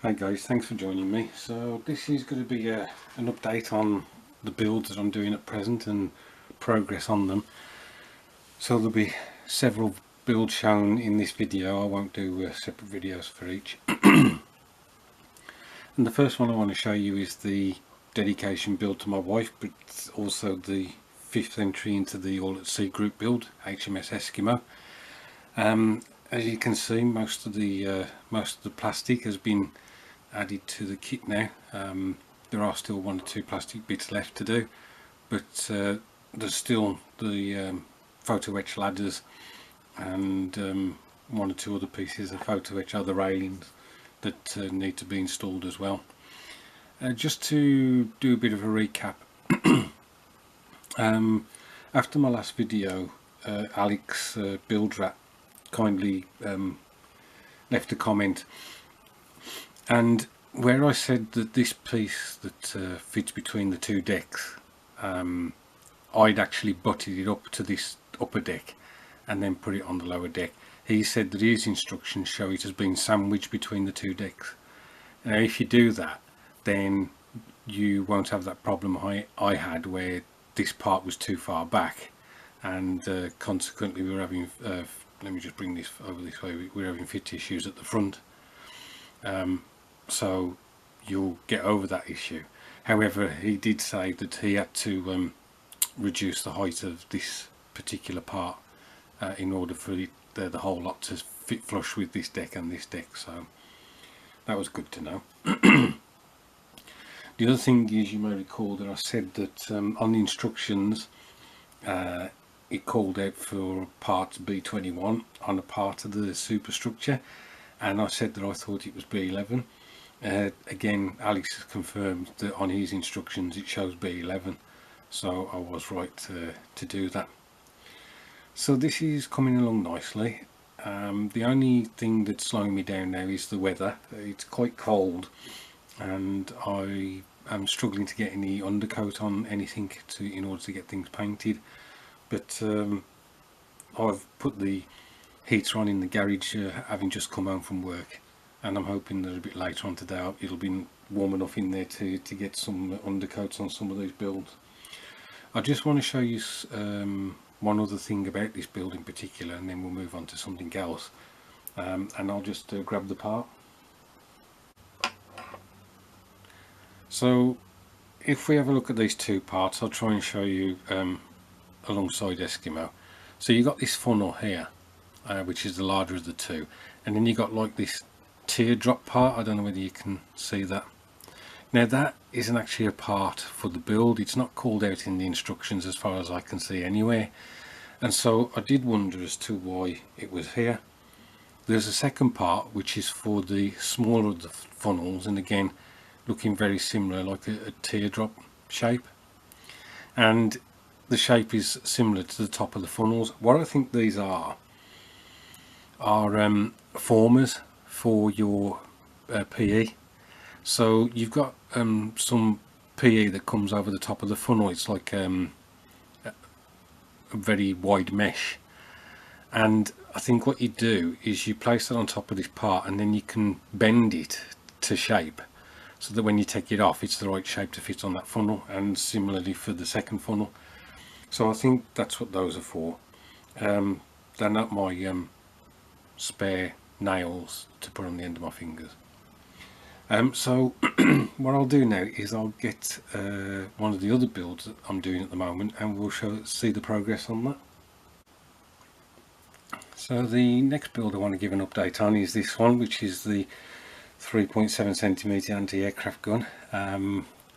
Hi guys, thanks for joining me. So this is going to be an update on the builds that I'm doing at present and progress on them. So there'll be several builds shown in this video. I won't do separate videos for each. And the first one I want to show you is the dedication build to my wife, but also the 5th entry into the All at Sea group build, HMS Eskimo. As you can see, most of the plastic has been added to the kit now. There are still 1 or 2 plastic bits left to do, but there's still the photo etch ladders and 1 or 2 other pieces of photo etch other railings that need to be installed as well. Just to do a bit of a recap, after my last video, Alex Buildrat kindly left a comment, and where I said that this piece that fits between the 2 decks, I'd actually butted it up to this upper deck and then put it on the lower deck. He said that his instructions show it as being sandwiched between the 2 decks. Now if you do that, then you won't have that problem I had, where this part was too far back, and consequently we were having let me just bring this over this way, we're having fit issues at the front. So you'll get over that issue. However, he did say that he had to reduce the height of this particular part in order for the whole lot to fit flush with this deck and this deck, so that was good to know. The other thing is, you may recall that I said that on the instructions it called out for part B21 on a part of the superstructure, and I said that I thought it was B11. Again, Alex has confirmed that on his instructions it shows B11, so I was right to do that. So this is coming along nicely. The only thing that's slowing me down now is the weather. It's quite cold and I am struggling to get any undercoat on anything in order to get things painted, but I've put the heater on in the garage, having just come home from work, and I'm hoping that a bit later on today it'll be warm enough in there to get some undercoats on some of these builds. I just want to show you one other thing about this build in particular, and then we'll move on to something else, and I'll just grab the part. So if we have a look at these 2 parts, I'll try and show you alongside Eskimo. So you got this funnel here, which is the larger of the 2, and then you got like this teardrop part. I don't know whether you can see that. Now that isn't actually a part for the build, it's not called out in the instructions as far as I can see anyway, and so I did wonder as to why it was here. There's a second part which is for the smaller of the funnels, and again looking very similar, like a teardrop shape, and the shape is similar to the top of the funnels. What I think these are formers for your PE. So you've got some PE that comes over the top of the funnel. It's like a very wide mesh, and I think what you do is you place it on top of this part, and then you can bend it to shape so that when you take it off it's the right shape to fit on that funnel, and similarly for the second funnel. So I think that's what those are for. They're not my spare nails to put on the end of my fingers. So what I'll do now is I'll get one of the other builds that I'm doing at the moment, and we'll see the progress on that. So the next build I want to give an update on is this one, which is the 3.7cm anti-aircraft gun.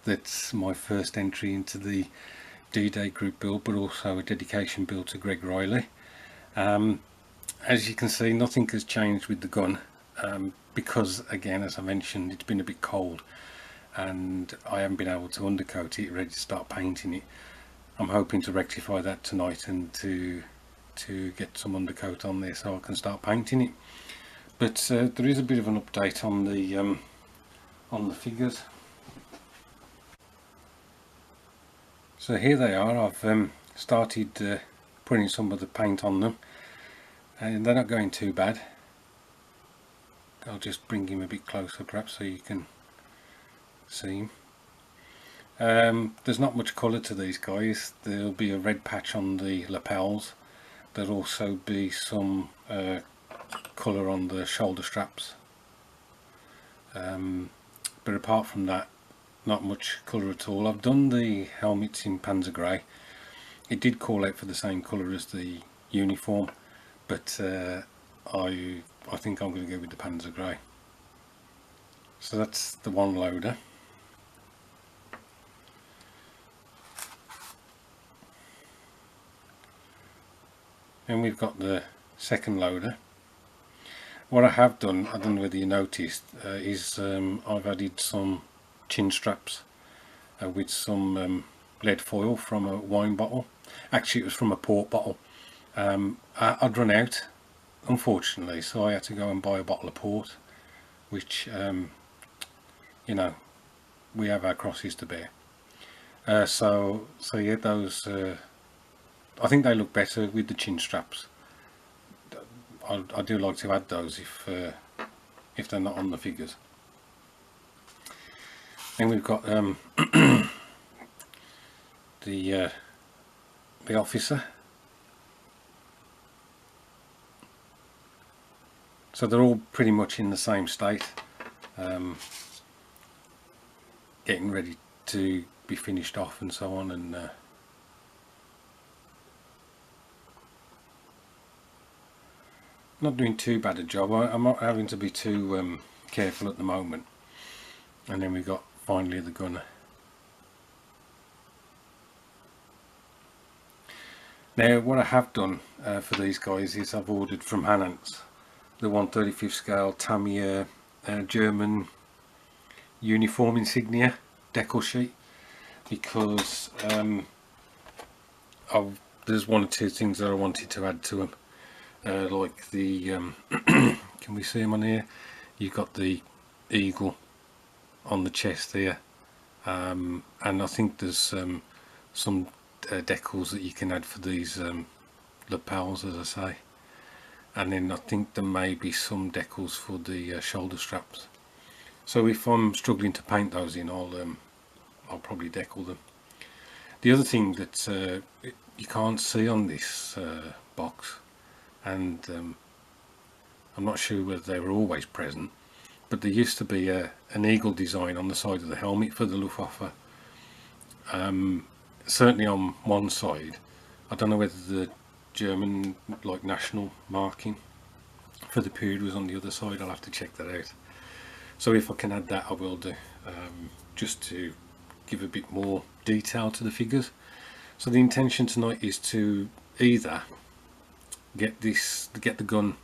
That's my first entry into the D-Day group build, but also a dedication build to Greg Reilly. As you can see, nothing has changed with the gun, because again, as I mentioned, it's been a bit cold and I haven't been able to undercoat it, ready to start painting it. I'm hoping to rectify that tonight and to get some undercoat on there so I can start painting it. But there is a bit of an update on the figures. So here they are. I've started putting some of the paint on them, and they're not going too bad. I'll just bring him a bit closer perhaps so you can see him. There's not much colour to these guys. There'll be a red patch on the lapels. There'll also be some colour on the shoulder straps, but apart from that, not much colour at all. I've done the helmets in Panzer Grey. It did call out for the same colour as the uniform, but I think I'm going to go with the Panzer Grey. So that's the one loader. And we've got the second loader. What I have done, I don't know whether you noticed, is I've added some chin straps with some lead foil from a wine bottle. Actually it was from a port bottle. I'd run out, unfortunately, so I had to go and buy a bottle of port, which you know, we have our crosses to bear. So yeah, those I think they look better with the chin straps. I do like to add those if they're not on the figures. Then we've got the officer. So they're all pretty much in the same state, getting ready to be finished off and so on, and not doing too bad a job. I'm not having to be too careful at the moment. And then we got finally the gunner. Now what I have done for these guys is I've ordered from Hanans the 1/35 scale Tamiya German uniform insignia decal sheet, because there's one or two things that I wanted to add to them. Like the can we see them on here? You've got the eagle on the chest there, and I think there's some decals that you can add for these lapels, as I say, and then I think there may be some decals for the shoulder straps. So if I'm struggling to paint those in, I'll probably decal them. The other thing that you can't see on this box, and I'm not sure whether they were always present, but there used to be an eagle design on the side of the helmet for the Luftwaffe. Certainly on one side. I don't know whether the German like national marking for the period was on the other side. I'll have to check that out. So if I can add that, I will do, just to give a bit more detail to the figures. So the intention tonight is to either get the gun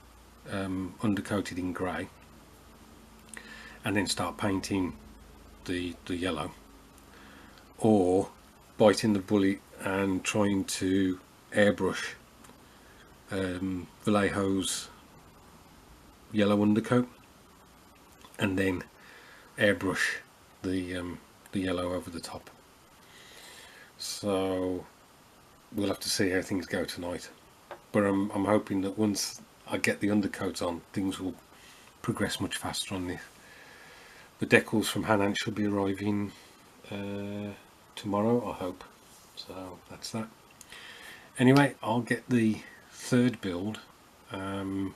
undercoated in grey and then start painting the yellow, or biting the bullet and trying to airbrush Vallejo's yellow undercoat and then airbrush the yellow over the top. So we'll have to see how things go tonight, but I'm hoping that once I get the undercoats on, things will progress much faster on this. The decals from Hanan should be arriving tomorrow, I hope. So that's that. Anyway, I'll get the third build and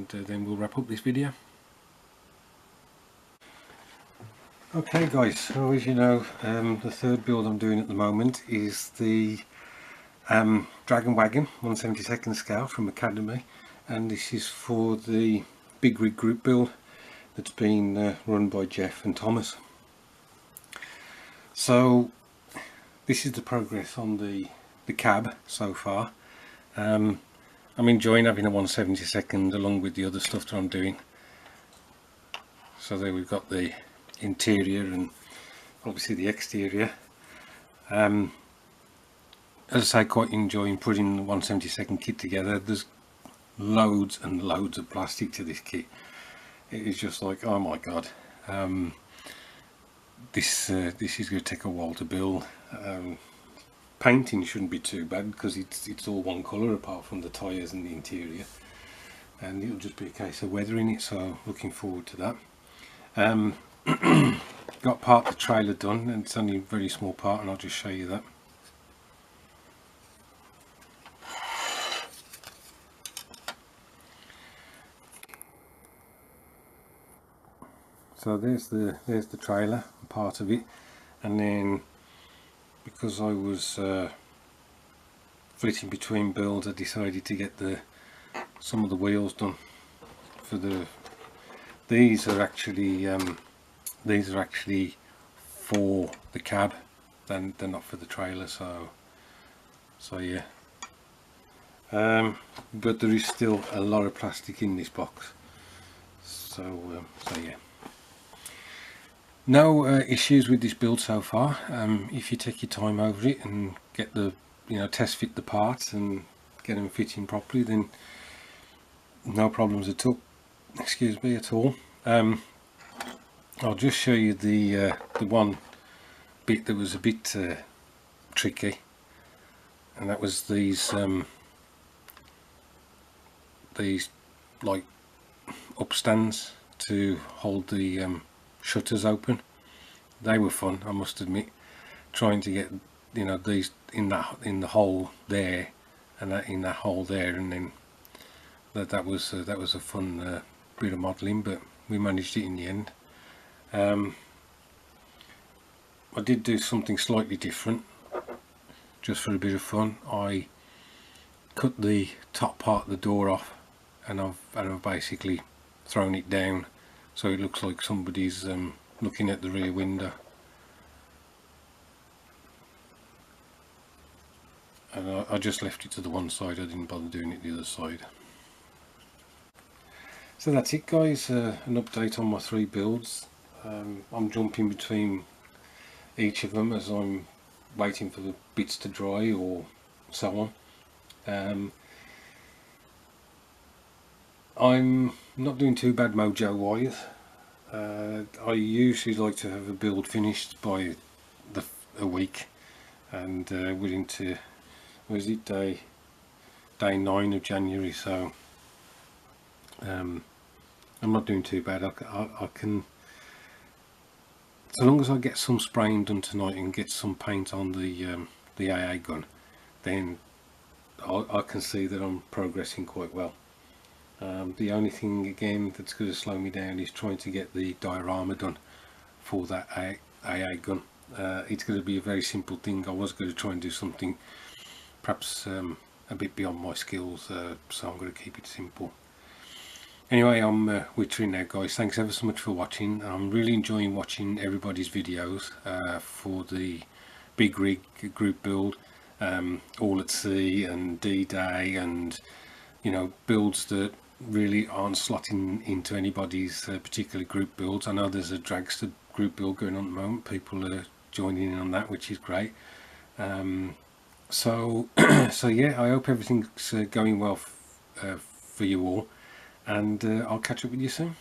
then we'll wrap up this video. Okay guys, so as you know, the third build I'm doing at the moment is the Dragon Wagon 1/72 scale from Academy, and this is for the big rig group build that's been run by Jeff and Thomas. So this is the progress on the cab so far. I'm enjoying having a 1/72 along with the other stuff that I'm doing. So there we've got the interior and obviously the exterior. As I say, quite enjoying putting the 1/72 kit together. There's loads and loads of plastic to this kit. It is just like, oh my god, this is going to take a while to build. Painting shouldn't be too bad because it's all one colour apart from the tyres and the interior. and it'll just be a case of weathering it, so looking forward to that. Got part of the trailer done, and it's only a very small part, and I'll just show you that. So there's the trailer, part of it, and then because I was flitting between builds, I decided to get some of the wheels done for these are actually for the cab, then they're not for the trailer, so yeah. But there is still a lot of plastic in this box, so yeah. No issues with this build so far. If you take your time over it and get test fit the parts and get them fitting properly, then no problems at all. Excuse me, at all. I'll just show you the one bit that was a bit tricky, and that was these like upstands to hold the shutters open. They were fun, I must admit, trying to get these in the hole there and that in that hole there, and then that was a fun bit of modelling, but we managed it in the end. I did do something slightly different just for a bit of fun. I cut the top part of the door off, and I've basically thrown it down so it looks like somebody's looking at the rear window, and I just left it to the one side. I didn't bother doing it the other side. So that's it, guys, an update on my 3 builds. I'm jumping between each of them as I'm waiting for the bits to dry or so on. I'm not doing too bad mojo wise. I usually like to have a build finished by a week, and we're into, was it day 9 of January, so I'm not doing too bad. I can, so long as I get some spraying done tonight and get some paint on the AA gun, then I can see that I'm progressing quite well. The only thing again that's going to slow me down is trying to get the diorama done for that AA gun. It's going to be a very simple thing. I was going to try and do something perhaps a bit beyond my skills, so I'm going to keep it simple. Anyway, I'm wittering now, guys. Thanks ever so much for watching. I'm really enjoying watching everybody's videos for the big rig group build, all at sea and D-Day, and builds that really aren't slotting into anybody's particular group builds. I know there's a dragster group build going on at the moment. People are joining in on that, which is great. So yeah, I hope everything's going well for you all, and I'll catch up with you soon.